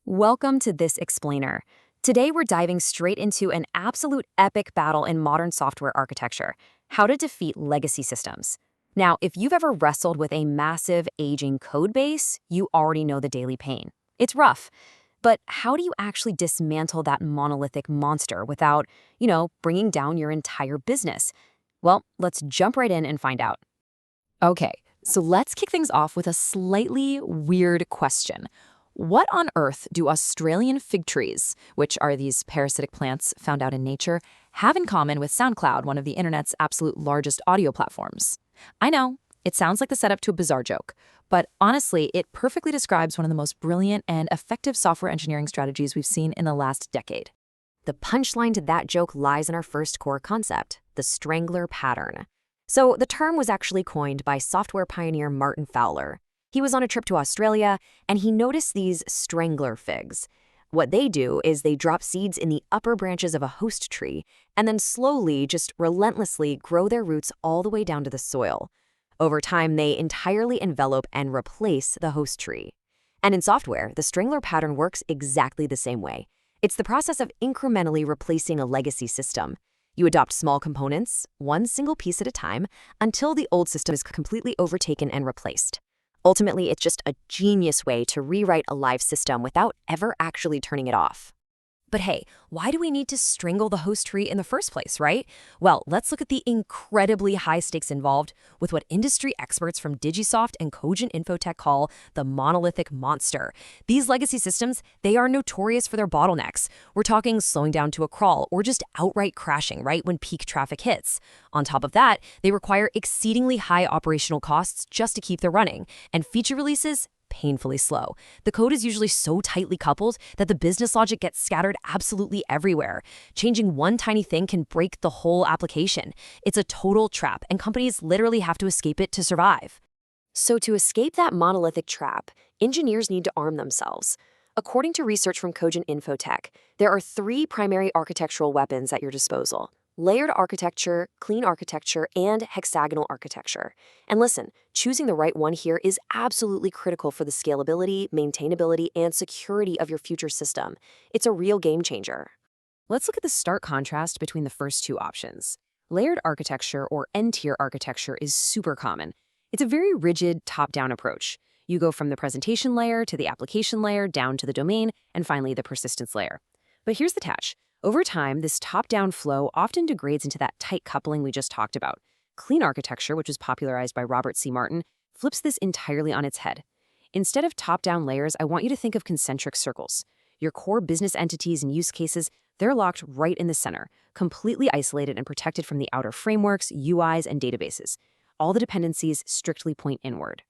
Welcome to This Explainer. Today we're diving straight into an absolute epic battle in modern software architecture, how to defeat legacy systems. Now, if you've ever wrestled with a massive, aging code base, you already know the daily pain. It's rough, but how do you actually dismantle that monolithic monster without, bringing down your entire business? Well, let's jump right in and find out. Okay, so let's kick things off with a slightly weird question. What on earth do Australian fig trees, which are these parasitic plants found out in nature, have in common with SoundCloud, one of the internet's absolute largest audio platforms? I know, it sounds like the setup to a bizarre joke, but honestly, it perfectly describes one of the most brilliant and effective software engineering strategies we've seen in the last decade. The punchline to that joke lies in our first core concept, the strangler pattern. So the term was actually coined by software pioneer Martin Fowler. He was on a trip to Australia, and he noticed these strangler figs. What they do is they drop seeds in the upper branches of a host tree and then slowly, just relentlessly grow their roots all the way down to the soil. Over time, they entirely envelop and replace the host tree. And in software, the strangler pattern works exactly the same way. It's the process of incrementally replacing a legacy system. You adopt small components, one single piece at a time, until the old system is completely overtaken and replaced. Ultimately, it's just a genius way to rewrite a live system without ever actually turning it off. But hey, why do we need to strangle the host tree in the first place, right? Well, let's look at the incredibly high stakes involved with what industry experts from Digisoft and Cogent Infotech call the monolithic monster. These legacy systems, they are notorious for their bottlenecks. We're talking slowing down to a crawl or just outright crashing right when peak traffic hits. On top of that, they require exceedingly high operational costs just to keep them running, and feature releases painfully slow. The code is usually so tightly coupled that the business logic gets scattered absolutely everywhere. Changing one tiny thing can break the whole application. It's a total trap, and companies literally have to escape it to survive. So to escape that monolithic trap, engineers need to arm themselves. According to research from Cogent Infotech, there are three primary architectural weapons at your disposal: layered architecture, clean architecture, and hexagonal architecture. And listen, choosing the right one here is absolutely critical for the scalability, maintainability, and security of your future system. It's a real game changer. Let's look at the stark contrast between the first two options. Layered architecture, or N-tier architecture, is super common. It's a very rigid, top-down approach. You go from the presentation layer to the application layer, down to the domain, and finally the persistence layer. But here's the catch. Over time, this top-down flow often degrades into that tight coupling we just talked about. Clean architecture, which was popularized by Robert C. Martin, flips this entirely on its head. Instead of top-down layers, I want you to think of concentric circles. Your core business entities and use cases, they're locked right in the center, completely isolated and protected from the outer frameworks, UIs, and databases. All the dependencies strictly point inward.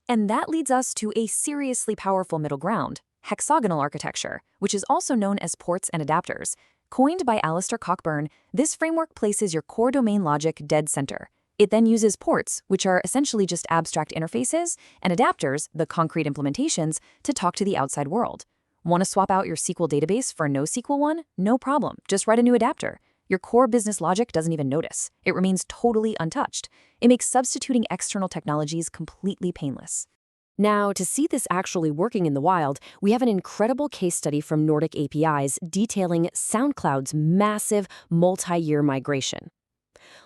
And that leads us to a seriously powerful middle ground: hexagonal architecture, which is also known as ports and adapters. Coined by Alistair Cockburn, this framework places your core domain logic dead center. It then uses ports, which are essentially just abstract interfaces, and adapters, the concrete implementations, to talk to the outside world. Want to swap out your SQL database for a NoSQL one? No problem, just write a new adapter. Your core business logic doesn't even notice. It remains totally untouched. It makes substituting external technologies completely painless. Now, to see this actually working in the wild, we have an incredible case study from Nordic APIs detailing SoundCloud's massive multi-year migration.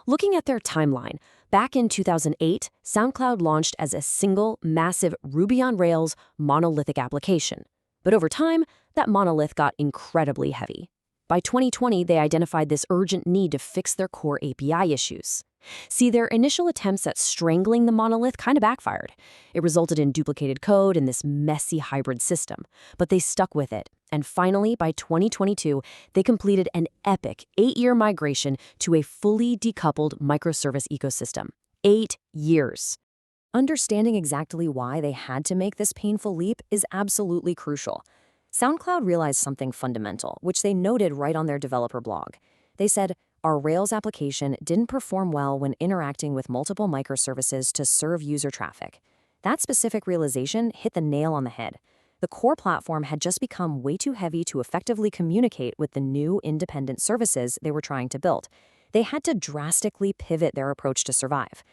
Looking at their timeline, back in 2008, SoundCloud launched as a single, massive Ruby on Rails monolithic application. But over time, that monolith got incredibly heavy. By 2020, they identified this urgent need to fix their core API issues. See, their initial attempts at strangling the monolith kind of backfired. It resulted in duplicated code and this messy hybrid system, but they stuck with it. And finally, by 2022, they completed an epic 8-year migration to a fully decoupled microservice ecosystem. 8 years. Understanding exactly why they had to make this painful leap is absolutely crucial. SoundCloud realized something fundamental, which they noted right on their developer blog. They said, "Our Rails application didn't perform well when interacting with multiple microservices to serve user traffic." That specific realization hit the nail on the head. The core platform had just become way too heavy to effectively communicate with the new independent services they were trying to build. They had to drastically pivot their approach to survive.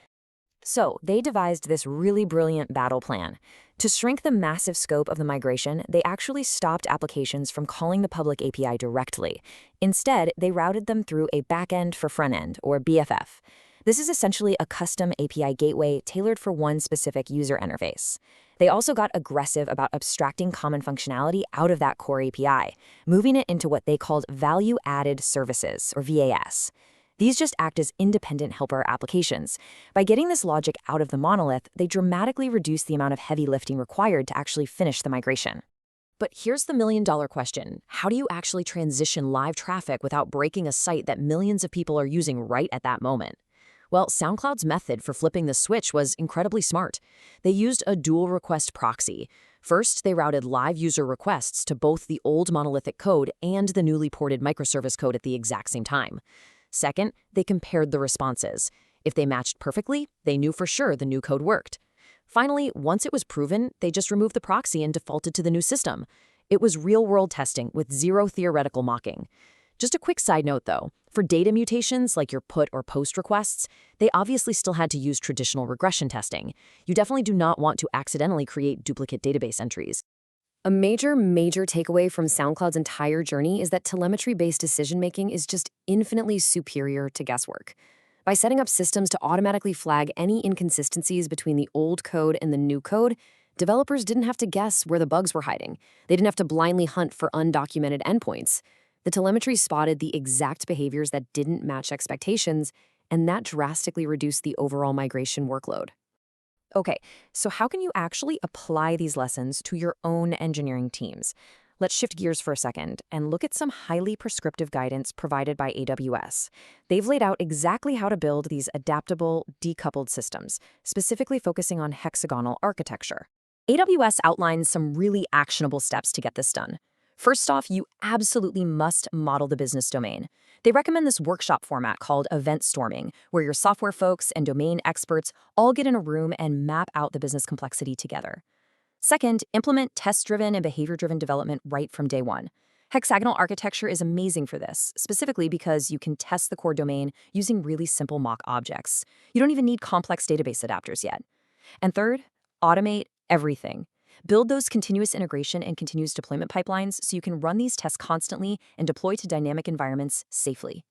So they devised this really brilliant battle plan. To shrink the massive scope of the migration, they actually stopped applications from calling the public API directly. Instead, they routed them through a backend for frontend, or BFF. This is essentially a custom API gateway tailored for one specific user interface. They also got aggressive about abstracting common functionality out of that core API, moving it into what they called value-added services, or VAS. These just act as independent helper applications. By getting this logic out of the monolith, they dramatically reduce the amount of heavy lifting required to actually finish the migration. But here's the million-dollar question. How do you actually transition live traffic without breaking a site that millions of people are using right at that moment? Well, SoundCloud's method for flipping the switch was incredibly smart. They used a dual request proxy. First, they routed live user requests to both the old monolithic code and the newly ported microservice code at the exact same time. Second, they compared the responses. If they matched perfectly, they knew for sure the new code worked. Finally, once it was proven, they just removed the proxy and defaulted to the new system. It was real-world testing with zero theoretical mocking. Just a quick side note, though. For data mutations like your put or post requests, they obviously still had to use traditional regression testing. You definitely do not want to accidentally create duplicate database entries. A major takeaway from SoundCloud's entire journey is that telemetry-based decision-making is just infinitely superior to guesswork. By setting up systems to automatically flag any inconsistencies between the old code and the new code, developers didn't have to guess where the bugs were hiding. They didn't have to blindly hunt for undocumented endpoints. The telemetry spotted the exact behaviors that didn't match expectations, and that drastically reduced the overall migration workload. Okay, so how can you actually apply these lessons to your own engineering teams? Let's shift gears for a second and look at some highly prescriptive guidance provided by AWS. They've laid out exactly how to build these adaptable, decoupled systems, specifically focusing on hexagonal architecture. AWS outlines some really actionable steps to get this done. First off, you absolutely must model the business domain. They recommend this workshop format called event storming, where your software folks and domain experts all get in a room and map out the business complexity together. Second, implement test-driven and behavior-driven development right from day one. Hexagonal architecture is amazing for this, specifically because you can test the core domain using really simple mock objects. You don't even need complex database adapters yet. And third, automate everything. Build those continuous integration and continuous deployment pipelines so you can run these tests constantly and deploy to dynamic environments safely.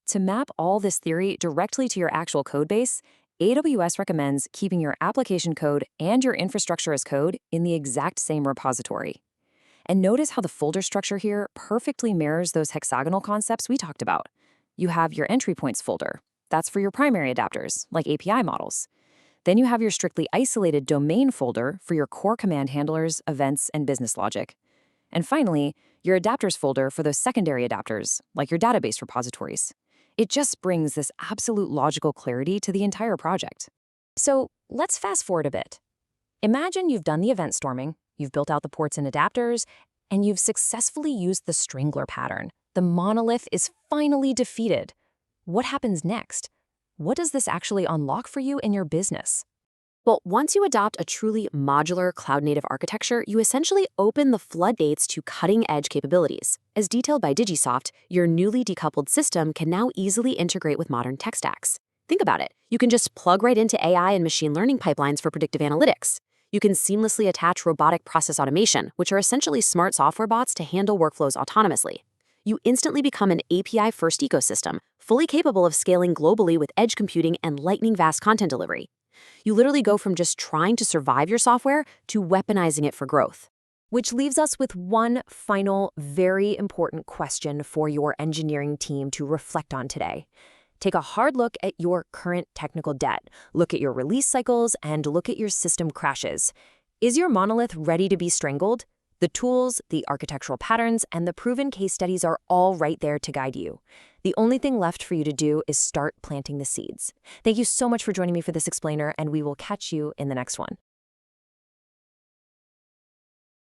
To map all this theory directly to your actual code base, AWS recommends keeping your application code and your infrastructure as code in the exact same repository. And notice how the folder structure here perfectly mirrors those hexagonal concepts we talked about. You have your entry points folder. That's for your primary adapters, like API models. Then you have your strictly isolated domain folder for your core command handlers, events, and business logic. And finally, your adapters folder for those secondary adapters, like your database repositories. It just brings this absolute logical clarity to the entire project. So let's fast forward a bit. Imagine you've done the event storming, you've built out the ports and adapters, and you've successfully used the Strangler pattern. The monolith is finally defeated. What happens next? What does this actually unlock for you in your business? Well, once you adopt a truly modular cloud-native architecture, you essentially open the floodgates to cutting-edge capabilities. As detailed by Digisoft, your newly decoupled system can now easily integrate with modern tech stacks. Think about it. You can just plug right into AI and machine learning pipelines for predictive analytics. You can seamlessly attach robotic process automation, which are essentially smart software bots to handle workflows autonomously. You instantly become an API-first ecosystem, fully capable of scaling globally with edge computing and lightning-fast content delivery. You literally go from just trying to survive your software to weaponizing it for growth. Which leaves us with one final, very important question for your engineering team to reflect on today. Take a hard look at your current technical debt, look at your release cycles, and look at your system crashes. Is your monolith ready to be strangled? The tools, the architectural patterns, and the proven case studies are all right there to guide you. The only thing left for you to do is start planting the seeds. Thank you so much for joining me for this explainer, and we will catch you in the next one.